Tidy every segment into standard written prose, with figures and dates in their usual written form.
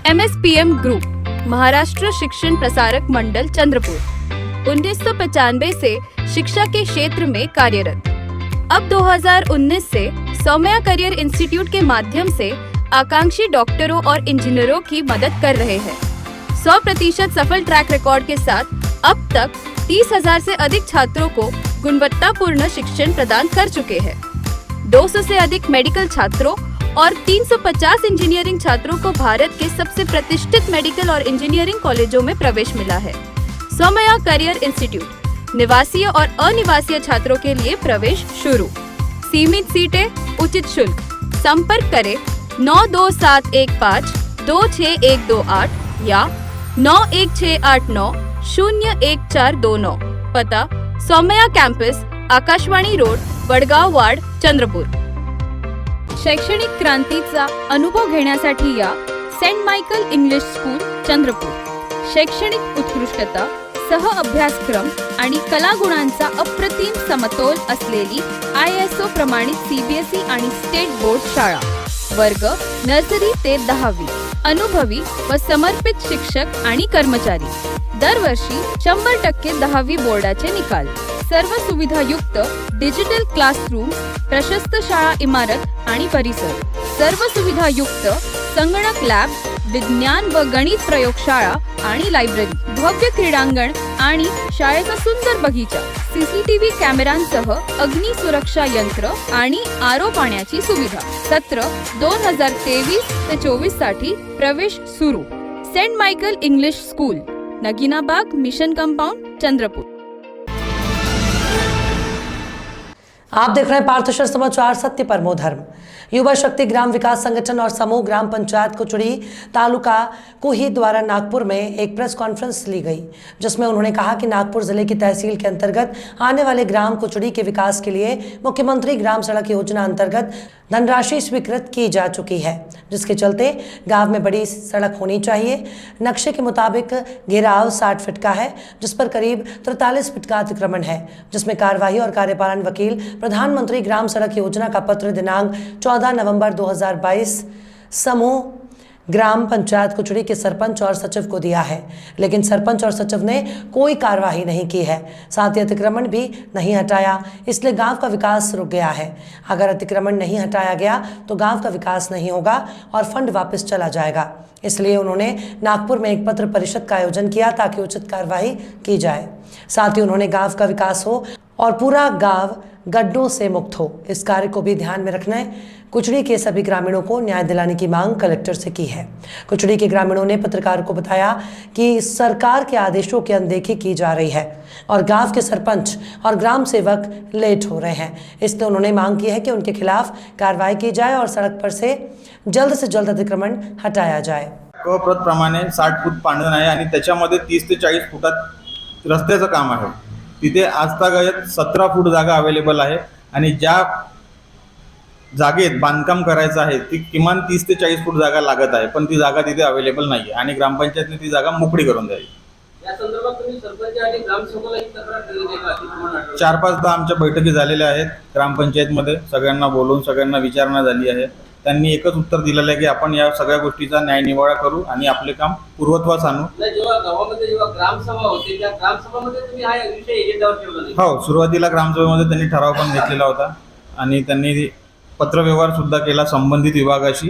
MSPM group, Maharashtra Shikshan Prasarak मंडल चंद्रपुर, 1995 से शिक्षा के क्षेत्र में कार्यरत। अब 2019 से सौम्या करियर इंस्टीट्यूट के माध्यम से आकांक्षी डॉक्टरों और इंजीनियरों की मदद कर रहे हैं। 100% सफल ट्रैक रिकॉर्ड के साथ अब तक 30,000 से अधिक छात्रों को गुणवत्तापूर्ण शिक्षण प्रदान कर चुके हैं। 200 से अधिक मेडिकल छात्रों और 350 इंजीनियरिंग छात्रों को भारत के सबसे प्रतिष्ठित मेडिकल और इंजीनियरिंग कॉलेजों में प्रवेश मिला है। सौम्या करियर इंस्टीट्यूट, निवासीय और अनिवासीय छात्रों के लिए प्रवेश शुरू। सीमित सीटें, उचित शुल्क। संपर्क करें 92715-26128 या 91689-01429। पता Soumya campus, Akashvani road, Wadgaon ward, Chandrapur. शैक्षणिक क्रांतीचा अनुभव घेण्यासाठी या saint Michael English school Chandrapur. शैक्षणिक उत्कृष्टता, सह अभ्यासक्रम आणि कलागुणांचा अप्रतिम समतोल असलेली ISO प्रमाणित CBSE आणि स्टेट बोर्ड शाळा। वर्ग नर्सरी ते 10वी, अनुभवी व समर्पित शिक्षक आणि कर्मचारी। दरवर्षी 100% 10वी बोर्डाचे निकाल। सर्व सुविधायुक्त डिजिटल क्लासरूम, प्रशस्त शाळा इमारत आणि परिसर। सर्व सुविधायुक्त संगणक लॅब, विज्ञान व गणित प्रयोगशाळा आणि लायब्ररी। भव्य क्रीडांगण आणि शाळेचा सुंदर बगीचा। CCTV कॅमेऱ्यांसह अग्नी सुरक्षा यंत्र आणि आरो पाण्याची सुविधा। सत्र 2023 ते 24 साठी प्रवेश सुरू। Saint Michael English school, Naginabag, mission compound, Chandrapur. आप देख रहे हैं पार्थशर समाचार, सत्य परमो धर्म। युवा शक्ति ग्राम विकास संगठन और समूह ग्राम पंचायत कुचड़ी तालुका कुही द्वारा नागपुर में एक प्रेस कॉन्फ्रेंस ली गई, जिसमें उन्होंने कहा कि नागपुर जिले की तहसील के अंतर्गत आने वाले ग्राम कुचड़ी के विकास के लिए मुख्यमंत्री ग्राम सड़क योजना अंतर्गत धनराशि स्वीकृत की जा चुकी है, जिसके चलते गांव में बड़ी सड़क होनी चाहिए। नक्शे के मुताबिक घेराव 60 फीट का है, जिस पर करीब 43 फीट का अतिक्रमण है, जिसमें कार्यवाही और कार्यपालन वकील प्रधानमंत्री ग्राम सड़क योजना का पत्र दिनांक 14 नवंबर 2022 समूह ग्राम पंचायत कुचड़ी के सरपंच और सचिव को दिया है, लेकिन सरपंच और सचिव ने कोई कार्यवाही नहीं की है। साथ ही अतिक्रमण भी नहीं हटाया, इसलिए गांव का विकास रुक गया है। अगर अतिक्रमण नहीं हटाया गया तो गांव का विकास नहीं होगा और फंड वापस चला जाएगा। इसलिए उन्होंने नागपुर में एक पत्र परिषद का आयोजन किया ताकि उचित कार्यवाही की जाए। साथ ही उन्होंने गांव का विकास हो और पूरा गांव गड्ढों से मुक्त हो, इस कार्य को भी ध्यान में रखना है। कुचड़ी के सभी ग्रामीणों को न्याय दिलाने की मांग कलेक्टर से की है। कुचड़ी के ग्रामीणों ने पत्रकारों को बताया कि सरकार के आदेशों की अनदेखी की जा रही है और गांव के सरपंच और ग्राम सेवक लेट हो रहे हैं, इसलिए उन्होंने मांग की है कि उनके खिलाफ कार्रवाई की जाए और सड़क पर से जल्द अतिक्रमण हटाया जाए। प्रमाणे 60 फूट पांढरण आहे आणि त्याच्यामध्ये 30 ते 40 फुटात रस्त्याचं काम आहे। तिथे आजतागायत 17 फूट जागा अवेलेबल आहे आणि ज्या जागेत बांधकाम करायचं आहे ती किमान 30 ते 40 फूट जागा लागत आहे, पण ती जागा तिथे अवेलेबल नाही आहे आणि ग्रामपंचायतने ती जागा मोकळी करून द्यावी। या संदर्भात तुम्ही सरपंच आणि ग्रामसेवकाला ही तक्रार दिली आहे का? 4-5दा आमच्या बैठकी झालेल्या आहेत ग्रामपंचायतमध्ये, सगळ्यांना बोलवून सगळ्यांना विचारणा झाली आहे। त्यांनी एकच उत्तर दिलेलं आहे की आपण या सगळ्या गोष्टीचा न्याय निवाडा करू आणि आपले काम पूर्वत्वास आणू। जेव्हा गावामध्ये जेव्हा ग्रामसभा होते त्या ग्रामसभामध्ये तुम्ही हा विषय एजेंडावर ठेवला नाही? हो, सुरुवातीला ग्रामसभेमध्ये त्यांनी ठराव पण घेतलेला होता आणि त्यांनी पत्रव्यवहार सुद्धा केला संबंधित विभागाशी।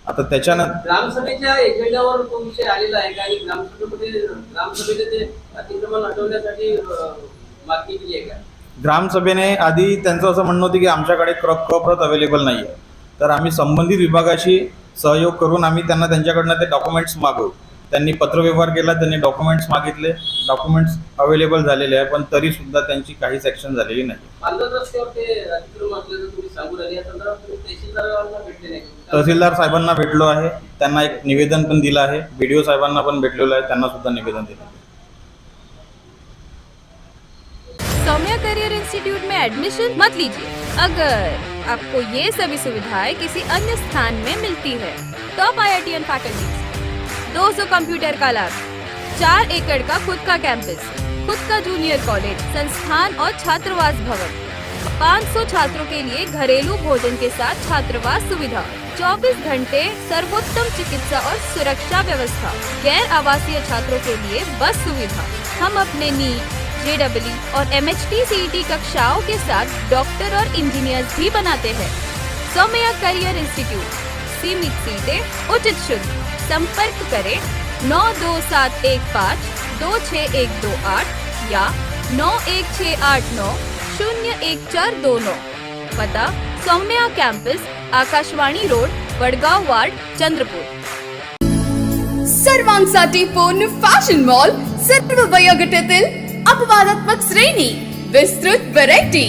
आता त्याच्यानंतर ग्रामसभेच्या एजेंडावर तो विषय आलेला आहे का? आणि ग्रामसभेचे ते अतिक्रमण हटवण्यासाठी मागणी केली आहे का? ग्रामसभेने आधी त्यांचं असं म्हणणं होतं की आमच्याकडे प्रत अवेलेबल नाही आहे, तर आम्ही संबंधित विभागाशी सहयोग करून आम्ही त्यांच्याकडनं ते डॉक्युमेंट्स मागवू। त्यांनी पत्रव्यवहार केला, त्यांनी डॉक्युमेंट्स मागितले, डॉक्युमेंट्स अवेलेबल झालेले आहे, पण तरी सुद्धा त्यांची काहीच ॲक्शन झालेली नाही। तहसीलदार साहेबांना भेटलो आहे, त्यांना एक निवेदन पण दिलं आहे, BDO साहेबांना पण भेटलेलो आहे, त्यांना सुद्धा निवेदन दिलं। सौम्या करियर इंस्टीट्यूट में एडमिशन मत लीजिए अगर आपको ये सभी सुविधाएं किसी अन्य स्थान में मिलती है। टॉप IITian फैकल्टीज, 200 कंप्यूटर का लैब, 4 एकड़ का खुद का कैंपस, खुद का जूनियर कॉलेज, संस्थान और छात्रावास भवन, 500 छात्रों के लिए घरेलू भोजन के साथ छात्रावास सुविधा, 24 घंटे सर्वोत्तम चिकित्सा और सुरक्षा व्यवस्था, गैर आवासीय छात्रों के लिए बस सुविधा। हम अपने नीट, JEE और MHT CET कक्षाओं के साथ डॉक्टर और इंजीनियर्स भी बनाते हैं। सौम्या करियर इंस्टीट्यूट, सीमित सीटें, उचित शुल्क। संपर्क करें 92715 26128 या 91689 01429। पता Soumya campus, Akashvani road, Wadgaon ward, Chandrapur. सर्वांसाठी पूर्ण फॅशन मॉल, सर्व वयोगटातील अपवादात्मक श्रेणी, विस्तृत व्हरायटी,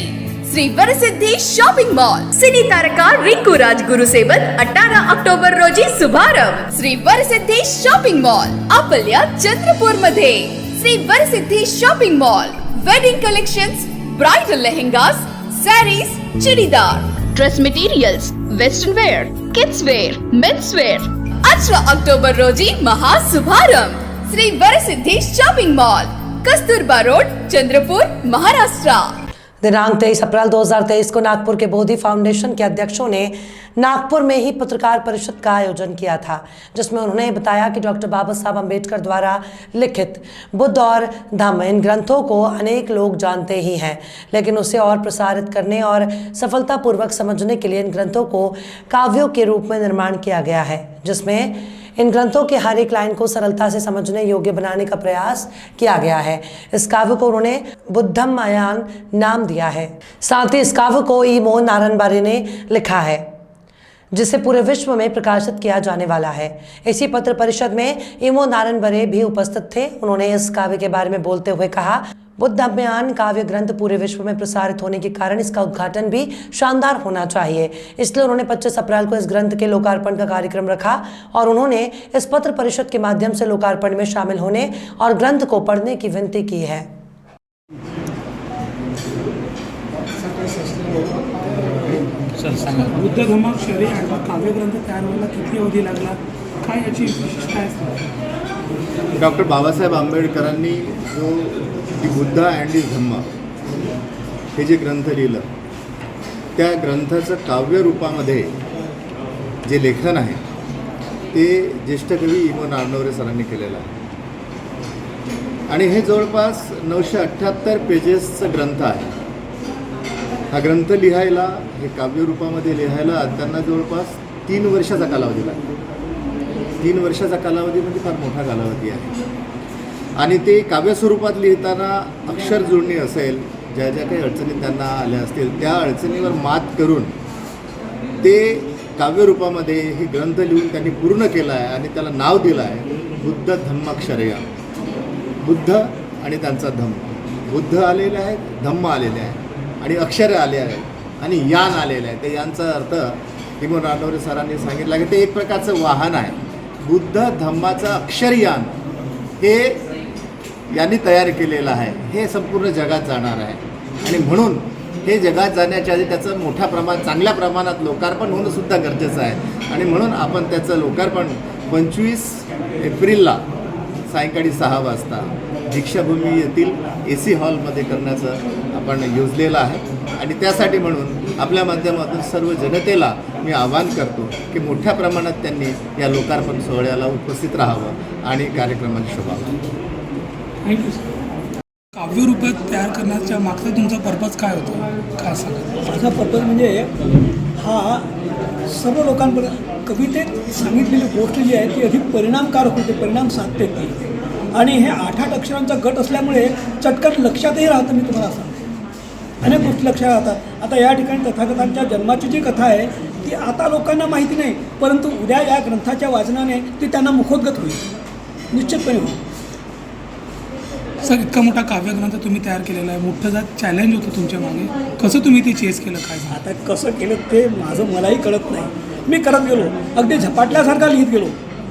श्री वरसिद्धी शॉपिंग मॉल, सिनी तारका रिंकू राजगुरुसेवत 18 ऑक्टोबर रोजी शुभारंभ। श्री वरसिद्धी शॉपिंग मॉल आपल्या चंद्रपूर मध्ये। Shri वरसिद्धी shopping mall, wedding collections, bridal lehengas, sarees, churidar, dress materials, western wear, kids wear, men's wear. 18 October रोजी महाशुभारंभ। Shri वरसिद्धी shopping mall, Kasturba road, Chandrapur, Maharashtra. दिनांक 23 अप्रैल 2023 को नागपुर के बोधि फाउंडेशन के अध्यक्षों ने नागपुर में ही पत्रकार परिषद का आयोजन किया था, जिसमें उन्होंने बताया कि डॉक्टर बाबा साहब अम्बेडकर द्वारा लिखित बुद्ध और धम्म, इन ग्रंथों को अनेक लोग जानते ही हैं, लेकिन उसे और प्रसारित करने और सफलतापूर्वक समझने के लिए इन ग्रंथों को काव्यों के रूप में निर्माण किया गया है, जिसमें इन ग्रंथों के हर एक लाइन को सरलता से समझने योग्य बनाने का प्रयास किया गया है। इस काव्य को उन्होंने बुद्धमयान नाम दिया है। साथ ही इस काव्य को ईमो नारायणबारी ने लिखा है, जिसे पूरे विश्व में प्रकाशित किया जाने वाला है। इसी पत्र परिषद में ईमो नारायणबारी भी उपस्थित थे। उन्होंने इस काव्य के बारे में बोलते हुए कहा, बुद्धमयान काव्य ग्रंथ पूरे विश्व में प्रसारित होने के कारण इसका उद्घाटन भी शानदार होना चाहिए। इसलिए उन्होंने 25 अप्रैल को इस ग्रंथ के लोकार्पण का कार्यक्रम रखा और उन्होंने इस पत्र परिषद के माध्यम से लोकार्पण में शामिल होने और ग्रंथ को पढ़ने की विनती की है। बुद्ध धम्माक्षरी हा काव्यग्रंथ तयार व्हायला किती अवधी लागला, काय याची विशिष्टता आहे? डॉक्टर बाबासाहेब आंबेडकरांनी जो दी बुद्ध अँड दी धम्म हे जे ग्रंथ लिहिलं, त्या ग्रंथाचं काव्य रूपामध्ये जे लेखन आहे ते ज्येष्ठ कवी ईमो नारायणबारी सरांनी केलेलं आहे आणि हे जवळपास 978 पेजेसचं ग्रंथ आहे। हा ग्रंथ लिहायला, हे काव्य रूपामध्ये लिहायला त्यांना जवळपास 3 वर्षाचा कालावधी लागला। 3 वर्षाचा कालावधी म्हणजे फार मोठा कालावधी आहे आणि ते काव्य स्वरूपात लिहिताना अक्षर जुळणी असेल, ज्या ज्या काही अडचणी त्यांना आल्या असतील त्या अडचणीवर मात करून ते काव्य रूपामध्ये हे ग्रंथ लिहून त्यांनी पूर्ण केला आहे आणि त्याला नाव दिलं आहे बुद्ध धम्माक्षरया। बुद्ध आणि त्यांचा धम्म, बुद्ध आलेले आहेत, धम्म आलेले आहे आणि अक्षर आले आहेत आणि यान आलेलं आहे। ते यांचा अर्थ ईमो नारायणबारी सरांनी सांगितला की ते एक प्रकारचं वाहन आहे। बुद्ध धम्माचं अक्षरयान हे यांनी तयार केलेलं आहे, हे संपूर्ण जगात जाणार आहे आणि म्हणून हे जगात जाण्याच्या आधी त्याचं मोठ्या प्रमाणात, चांगल्या प्रमाणात लोकार्पण होणं सुद्धा गरजेचं आहे आणि म्हणून आपण त्याचं लोकार्पण 25 एप्रिलला सायंकाळी 6 वाजता दीक्षाभूमी येथील AC हॉलमध्ये करण्याचं आपण योजलेलं आहे आणि त्यासाठी म्हणून आपल्या माध्यमातून सर्व जनतेला मी आवाहन करतो की मोठ्या प्रमाणात त्यांनी या लोकार्पण सोहळ्याला उपस्थित राहावं आणि कार्यक्रमाची शोभा घ्यावी। Thank you sir. काव्य रूपात तयार करण्याच्या मागचा तुमचा पर्पज काय होता, काय सांगा? माझा पर्पज म्हणजे हा सर्व लोकांपर्यंत कवितेत सांगितलेली गोष्ट जी आहे ती अधिक परिणामकारक होते, परिणाम साधते ती आणि हे 8-8 अक्षरांचा गट असल्यामुळे चटकन लक्षातही राहतं। मी तुम्हाला सांगते अनेक गोष्टी लक्षात राहतात। आता या ठिकाणी तथागतांच्या जन्माची जी कथा आहे ती आता लोकांना माहिती नाही, परंतु उद्या या ग्रंथाच्या वाचनाने ती त्यांना मुखोद्गत होईल, निश्चितपणे होईल। सर, इतका मोठा काव्यग्रंथ तुम्ही तयार केलेला आहे, मोठं जर चॅलेंज होतं तुमच्या मागे, कसं तुम्ही ते चेस केलं, काय सांगा? आता कसं केलं ते माझं मलाही कळत नाही। मी करत गेलो, अगदी झपाटल्यासारखा लिहित गेलो।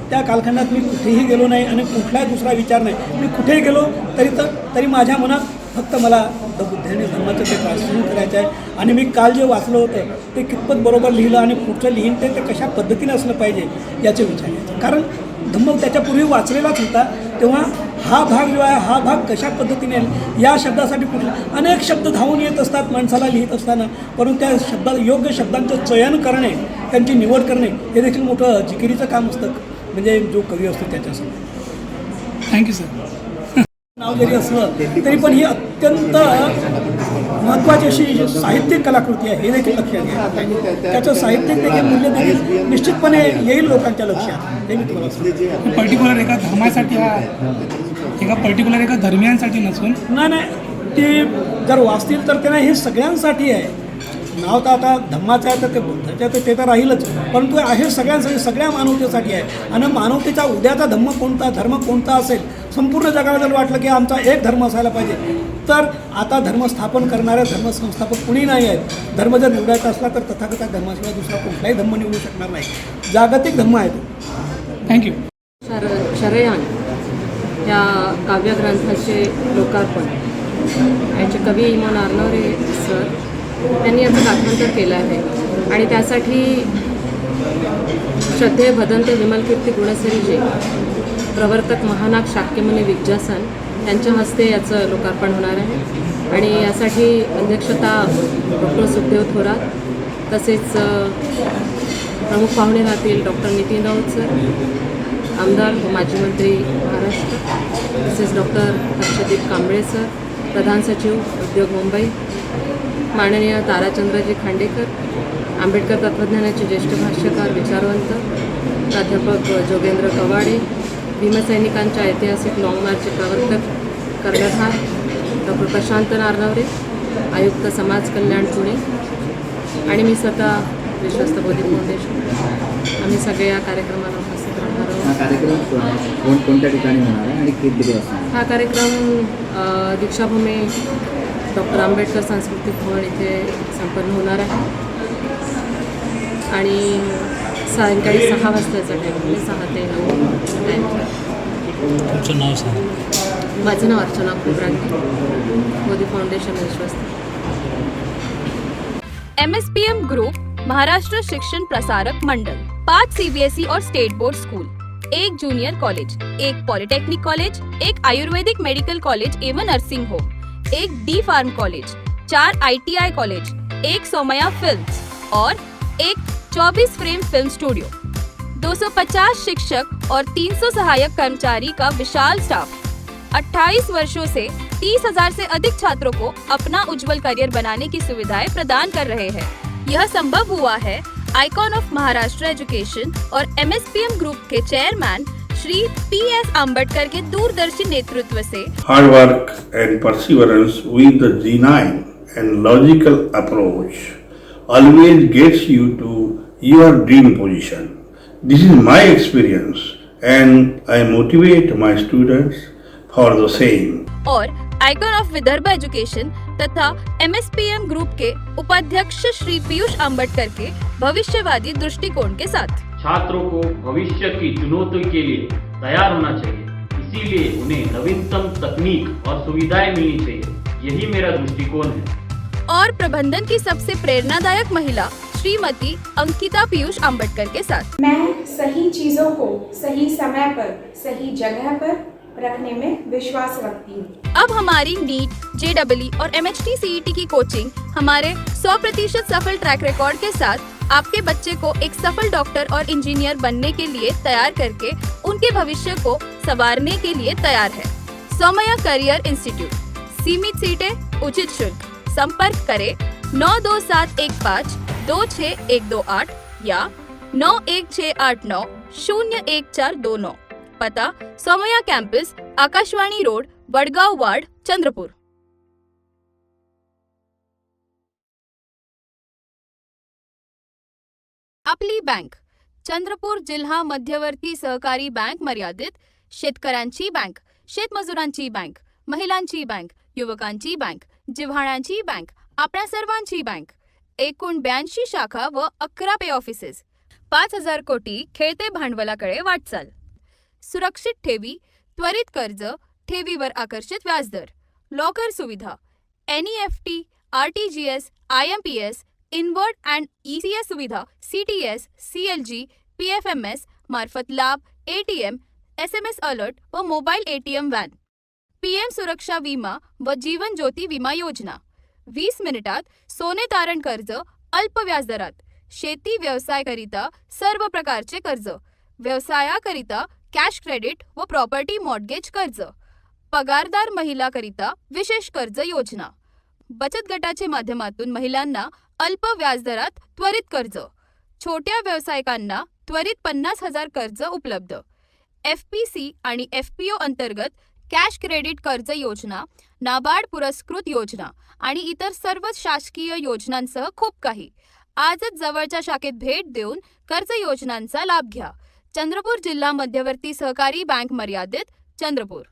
त्या कालखंडात मी कुठेही गेलो नाही आणि कुठलाही दुसरा विचार नाही। मी कुठेही गेलो तरी माझ्या मनात फक्त मला बुद्ध आणि धम्माचं ते ट्रान्सलेशन करायचं आहे आणि मी काल जे वाचलं होतं ते कितपत बरोबर लिहिलं आणि पुढचं लिहीन ते कशा पद्धतीने असलं पाहिजे याचे विचार यायचे। कारण धम्म त्याच्यापूर्वी वाचलेलाच होता, तेव्हा हा भाग जो आहे हा भाग कशा पद्धतीने या शब्दासाठी कुठला अनेक शब्द धावून येत असतात माणसाला लिहित असताना, परंतु त्या योग्य शब्दांचं चयन करणे, त्यांची निवड करणे हे देखील मोठं जिकिरीचं काम असतं, म्हणजे जो कवी असतो त्याच्यासमोर. Thank you sir. नाव जरी असलं तरी पण ही अत्यंत महत्त्वाची अशी साहित्यिक कलाकृती आहे हे देखील लक्षात घ्या. त्याचं साहित्यिक देखील मूल्य देखील निश्चितपणे येईल लोकांच्या लक्षात, हे मी तुम्हाला सांगतो. पर्टिक्युलर एका धर्मासाठी हा एका पर्टिक्युलर एका धर्मियांसाठी नसून नाही ते जर वाचतील तर ते नाही, हे सगळ्यांसाठी आहे. नाव तर आता धम्माचं आहे तर ते बुद्धाचं आहे तर ते तर राहीलच, परंतु आहे सगळ्यांसाठी, सगळ्या मानवतेसाठी आहे. आणि मानवतेचा उद्याचा धर्म कोणता असेल, संपूर्ण जगाला जर वाटलं की आमचा एक धर्म असायला पाहिजे, तर आता धर्म स्थापन करणारे धर्मसंस्थापक कुणी नाही आहेत. धर्म जर निवडायचा असला तर तथागत धर्माशिवाय दुसरा कुठलाही धर्म निवडू शकणार नाही. जागतिक धर्म आहे तो. थँक्यू. शरयान या काव्यग्रंथाचे लोकार्पण याचे कवी इमन आर्नवरे सर त्यांनी याचं भाषांतर केलं आहे आणि त्यासाठी श्रद्धेय भदंत विमलकीर्ती गुणसरीजी प्रवर्तक महानाग शाक्यमुनी विज्जासन यांच्या हस्ते याचं लोकार्पण होणार आहे. आणि यासाठी अध्यक्षता डॉक्टर सुखदेव थोरात, तसेच प्रमुख पाहुणे राहतील डॉक्टर नितीन राऊत सर, आमदार व माजी मंत्री महाराष्ट्र, तसेच डॉक्टर हर्षदीप कांबळे सर, प्रधान सचिव उद्योग मुंबई, माननीय ताराचंद्रजी खांडेकर, आंबेडकर तत्त्वज्ञानाचे ज्येष्ठ भाष्यकार विचारवंत प्राध्यापक जोगेंद्र कवाडे, भीमसैनिकांच्या ऐतिहासिक लाँग मार्चचे प्रवर्तक कर्णधार डॉक्टर प्रशांत नारनवरे, आयुक्त समाज कल्याण पुणे आणि मी स्वतः विश्वस्त बोधी फाउंडेशन, आम्ही सगळे या कार्यक्रमाला उपस्थित राहणार आहोत. हा कार्यक्रम कोणत्या ठिकाणी होणार आहे आणि किती वाजता? हा कार्यक्रम दीक्षाभूमी डॉक्टर आंबेडकर सांस्कृतिक भवन इथे संपन्न होणार आहे आणि सायंकाळी 6 वाजताचा टाईम म्हणजे 6 ते 9 टाईम. तुमचं नाव सांगा. माझं नाव अर्चना कुबरांगे, मोदी फाउंडेशन विश्वस्त. MSPM group Maharashtra Shikshan Prasarak Mandal, 5 CBSE और state board school, 1 junior college, 1 polytechnic college, 1 ayurvedic medical college एवं nursing home, 1 D pharm college, 4 ITI college, 1 Somaya films और 1 24 फ्रेम फिल्म स्टूडियो, 250 शिक्षक और 300 सहायक कर्मचारी का विशाल स्टाफ 28 वर्षों से 30,000 से अधिक छात्रों को अपना उज्जवल करियर बनाने की सुविधाएं प्रदान कर रहे हैं. यह संभव हुआ है आइकॉन ऑफ महाराष्ट्र एजुकेशन और MSPM ग्रुप के चेयरमैन श्री PS आम्बेडकर के दूरदर्शी नेतृत्व से. Hard work and perseverance with the genuine and logical approach always gets you to your dream position. This is my experience and I motivate my students for the same. और icon of Vidarbha education तथा MSPM group के उपाध्यक्ष श्री पीयूष आम्बेडकर के भविष्यवादी दृष्टिकोण के साथ. छात्रों को भविष्य की चुनौती के लिए तैयार होना चाहिए, इसीलिए उन्हें नवीनतम तकनीक और सुविधाएं मिलनी चाहिए. यही मेरा दृष्टिकोण है. और प्रबंधन की सबसे प्रेरणादायक महिला श्रीमती अंकिता पीयूष आम्बेडकर के साथ. मैं सही चीजों को सही समय पर सही जगह पर रखने में विश्वास रखती हूँ. अब हमारी नीट, JEE और MHT CET की कोचिंग हमारे 100% सफल ट्रैक रिकॉर्ड के साथ आपके बच्चे को एक सफल डॉक्टर और इंजीनियर बनने के लिए तैयार करके उनके भविष्य को संवारने के लिए तैयार है. सोमया करियर इंस्टीट्यूट, सीमित सीटें, उचित शुल्क. संपर्क करें 92715 26128 या 91689 01429. पता Somaya campus, Akashvani road, Wadgaon ward, Chandrapur. आपली बँक, चंद्रपूर जिल्हा मध्यवर्ती सहकारी बँक मर्यादित, शेतकऱ्यांची बँक, शेतमजुरांची बँक, महिलांची बँक, युवकांची बँक, जिव्हाळ्यांची बँक, आपल्या सर्वांची बँक. एकूण 82 शाखा व 11 पे ऑफिसेस. 5,000 कोटी खेळते भांडवलाकडे वाटचाल. सुरक्षित ठेवी, त्वरित कर्ज, ठेवीवर आकर्षित व्याजदर, लॉकर सुविधा, NEFT, RTGS, IMPS, inward and ECS सुविधा, CTS, CLG, PFMS मार्फत लाभ, ATM, SMS अलर्ट व मोबाईल ATM व्हॅन, PM सुरक्षा विमा व जीवन ज्योती विमा योजना, 20 मिनिटात सोने तारण कर्ज अल्प व्याजदरात, शेती व्यवसायाकरिता सर्व प्रकारचे कर्ज, व्यवसायाकरिता कॅश क्रेडिट व प्रॉपर्टी मॉर्टगेज कर्ज, पगारदार महिलाकरिता विशेष कर्ज योजना, बचत गटाच्या माध्यमातून महिलांना अल्प व्याजदरात त्वरित कर्ज, छोट्या व्यावसायिकांना त्वरित 50,000 कर्ज उपलब्ध, FPC आणि FPO अंतर्गत कॅश क्रेडिट कर्ज योजना, नाबार्ड पुरस्कृत योजना आणि इतर सर्व शासकीय योजनांसह खूप काही. आजच जवळच्या शाखेत भेट देऊन कर्ज योजनांचा लाभ घ्या. चंद्रपूर जिल्हा मध्यवर्ती सहकारी बैंक मर्यादित, चंद्रपूर.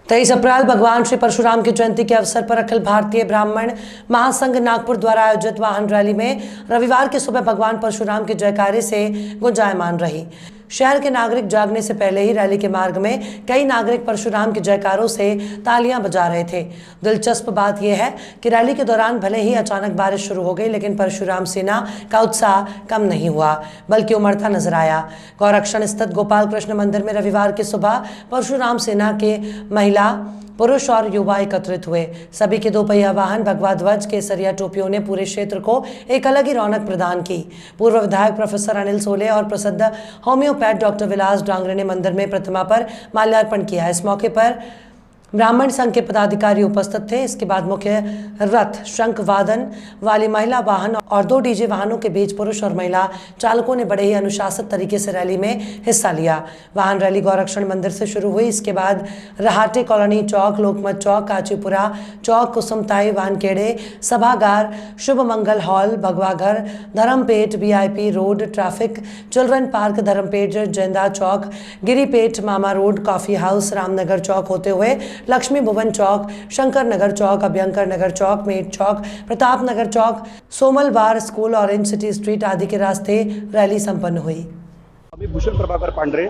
23 अप्रैल भगवान श्री परशुराम की जयंती के अवसर पर अखिल भारतीय ब्राह्मण महासंघ नागपुर द्वारा आयोजित वाहन रैली में रविवार की सुबह भगवान परशुराम के जयकारे से गुंजायमान रही. शहर के नागरिक जागने से पहले ही रैली के मार्ग में कई नागरिक परशुराम के जयकारों से तालियां बजा रहे थे. दिलचस्प बात यह है कि रैली के दौरान भले ही अचानक बारिश शुरू हो गई, लेकिन परशुराम सेना का उत्साह कम नहीं हुआ बल्कि उमड़ता नजर आया. गौरक्षण स्थित गोपाल कृष्ण मंदिर में रविवार की सुबह परशुराम सेना के महिला, पुरुष और युवा एकत्रित हुए. सभी के दोपहिया वाहन, भगवा ध्वज, केसरिया टोपियों ने पूरे क्षेत्र को एक अलग ही रौनक प्रदान की. पूर्व विधायक प्रोफेसर अनिल सोले और प्रसिद्ध होम्योपैथ डॉक्टर विलास डांगरे ने मंदिर में प्रतिमा पर माल्यार्पण किया. इस मौके पर ब्राह्मण संघ के पदाधिकारी उपस्थित थे. इसके बाद मुख्य रथ, शंख वादन वाली महिला वाहन और 2 डीजे वाहनों के बीच पुरुष और महिला चालकों ने बड़े ही अनुशासित तरीके से रैली में हिस्सा लिया. वाहन रैली गौरक्षण मंदिर से शुरू हुई. इसके बाद रहाटे कॉलोनी चौक, लोकमत चौक, काचीपुरा चौक, कुसुमताई, वानखेड़े सभागार, Shubh Mangal hall, Bhagwaghar, Dharampeth, VIP road, traffic, children park, Dharampeth, Zenda Chowk, Giripeth, Mama road, coffee house, Ramnagar Chowk होते हुए Laxmi Bhuvan Chowk, Shankar Nagar Chowk, Abhyankar Nagar Chowk, Mate Chowk, Pratap Nagar Chowk, Somalwar school, orange city street आदि के रास्ते रैली संपन्न हुई. मी भूषण प्रभाकर पांढरे.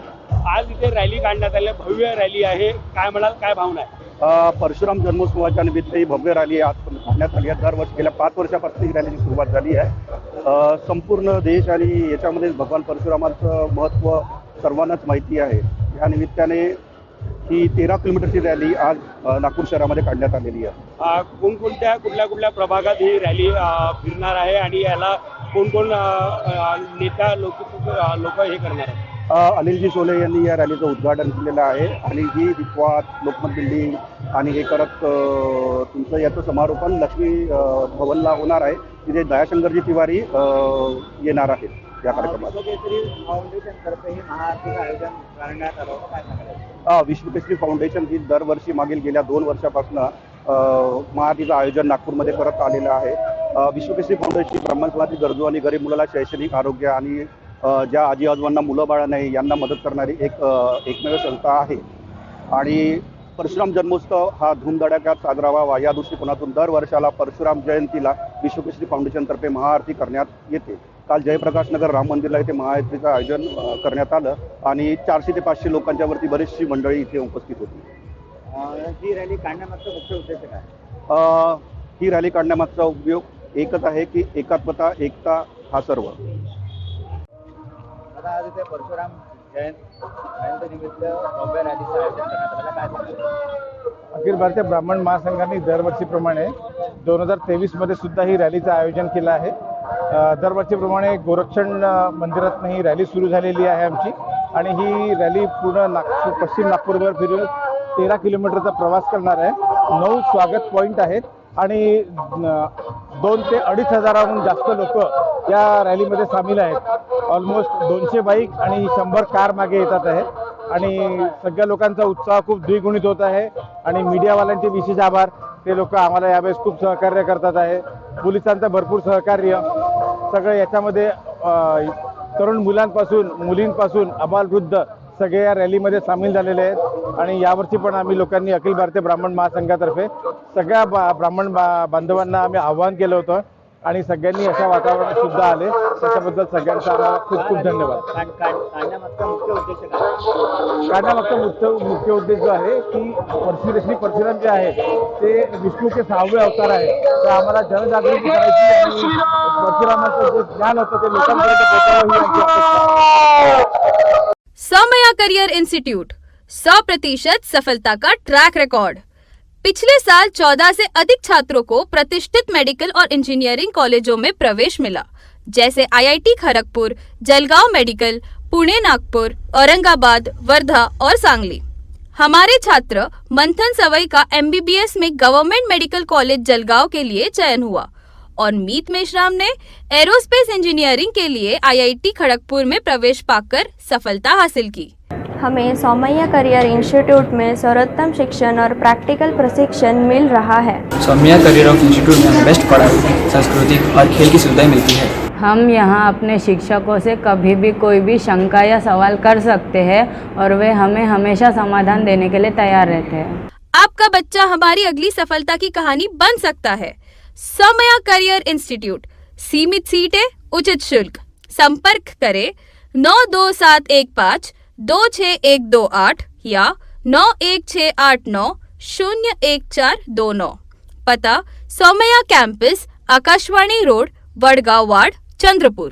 आज इथे रॅली काढण्यात आली, भव्य रॅली आहे. काय म्हणाल, काय भावना आहे? परशुराम जन्मोत्सवाच्या निमित्त ही भव्य रॅली आज काढण्यात आली आहे. दरवर्षी गेल्या 5 वर्षापासून ही रॅलीची सुरुवात झाली आहे. संपूर्ण देश आणि याच्यामध्ये भगवान परशुरामाचं महत्त्व सर्वांनाच माहिती आहे. या निमित्ताने ही 13 किलोमीटरची रॅली आज नागपूर शहरामध्ये काढण्यात आलेली आहे. कुठल्या प्रभागात ही रॅली फिरणार आहे आणि याला कोण नेता लोक हे करणार आहेत? अनिलजी सोले यांनी या रॅलीचं उद्घाटन केलेलं आहे आणि ही विश्वास लोकमत बिल्डिंग आणि हे करत तुमचं याचं समारोपण लक्ष्मी भवनला होणार आहे. तिथे दयाशंकरजी तिवारी येणार आहेत या कार्यक्रमात. विश्व केसरी फाउंडेशन ही दरवर्षी मागील गेल्या 2 वर्षापासून महाआरतीचं आयोजन नागपूरमध्ये करत आलेलं आहे. विश्व केसरी फाउंडेशन ब्राह्मण समाजातील गरजू आणि गरीब मुलाला शैक्षणिक, आरोग्य आणि ज्या आजी आजोबांना मुलं बाळा नाही यांना मदत करणारी एकमेव संस्था आहे. आणि परशुराम जन्मोत्सव हा धूमधडाक्यात साजरा व्हावा या दृष्टिकोनातून दर वर्षाला परशुराम जयंतीला विश्व केसरी फाउंडेशनतर्फे महाआरती करण्यात येते. काल जयप्रकाश नगर राम मंदिरला इथे महाआरतीचं आयोजन करण्यात आलं आणि 400 ते 500 लोकांच्या वरती बरीचशी मंडळी इथे उपस्थित होती. ही रॅली काढण्यामागचा मुख्य उद्देश काय? ही रॅली काढण्यामागचा उपयोग एकच आहे की एकात्मता, एकता हा सर्व. आता आज इथे परशुराम जयंतीनिमित्त भव्य रॅलीचं आयोजन करण्यात आलं, काय सांगाल? अखिल भारतीय ब्राह्मण महासंघाने दरवर्षीप्रमाणे 2023 सुद्धा ही रॅलीचं आयोजन केलं आहे. दरवर्षीप्रमाणे गोरक्षण मंदिरात ही रॅली सुरू झालेली आहे आमची आणि ही रॅली पूर्ण पश्चिम नागपूरभर फिरून 13 किलोमीटरचा प्रवास करणार आहे. 9 स्वागत पॉईंट आहेत आणि 2 ते 2.5 हजाराहून जास्त लोक या रॅलीमध्ये सामील आहेत. ऑलमोस्ट 200 बाईक आणि 100 कार मागे येतात आहेत आणि सगळ्या लोकांचा उत्साह खूप द्विगुणित होत आहे. आणि मीडियावाल्यांचे विशेष आभार. ते लोक आम्हाला यावेळेस खूप सहकार्य करतात आहे. पोलिसांचं भरपूर सहकार्य. सगळं याच्यामध्ये तरुण मुलींपासून अबालवृद्ध सगळे या रॅलीमध्ये सामील झालेले आहेत. आणि यावर्षी पण आम्ही लोकांनी अखिल भारतीय ब्राह्मण महासंघातर्फे सगळ्या ब्राह्मण बांधवांना आम्ही आवाहन केलं होतं आणि सगळ्यांनी अशा वातावरणात सुद्धा आले. त्याच्याबद्दल सगळ्यांचा आम्हाला खूप खूप धन्यवाद. काढण्यामागचा मुख्य उद्देश काय? काढण्यामागचा मुख्य उद्देश जो आहे की श्री परशुराम जे आहे ते विष्णूचे 6वे अवतार आहे. तर आम्हाला जनजागृती करायची आणि परशुरामाचं जे ज्ञान होतं ते लोकांपर्यंत पोहोचावं ही आमची अपेक्षा. करियर इंस्टीट्यूट 100% सफलता का ट्रैक रिकॉर्ड। पिछले साल 14 से अधिक छात्रों को प्रतिष्ठित मेडिकल और इंजीनियरिंग कॉलेजों में प्रवेश मिला, जैसे IIT खड़गपुर, जलगांव मेडिकल, पुणे, नागपुर, औरंगाबाद, वर्धा और सांगली। हमारे छात्र मंथन सवई का MBBS में गवर्नमेंट मेडिकल कॉलेज जलगांव के लिए चयन हुआ और मीत मेश्राम ने एरोस्पेस इंजीनियरिंग के लिए IIT खड़गपुर में प्रवेश पाकर सफलता हासिल की। हमें सौमैया करियर इंस्टीट्यूट में सर्वोत्तम शिक्षण और प्रैक्टिकल प्रशिक्षण मिल रहा है। सौमैया करियर ऑफ इंस्टीट्यूट में बेस्ट पढ़ाई, सांस्कृतिक और खेल की सुविधाएं मिलती है। हम यहाँ अपने शिक्षकों से कभी भी कोई भी शंका या सवाल कर सकते हैं और वे हमें हमेशा समाधान देने के लिए तैयार रहते हैं। आपका बच्चा हमारी अगली सफलता की कहानी बन सकता है। सौमैया करियर इंस्टीट्यूट, सीमित सीटें, उचित शुल्क। संपर्क करें 92715 26128 या 91689 01429। पता Somaiya campus, Akashvani road, Wadgaon ward, Chandrapur.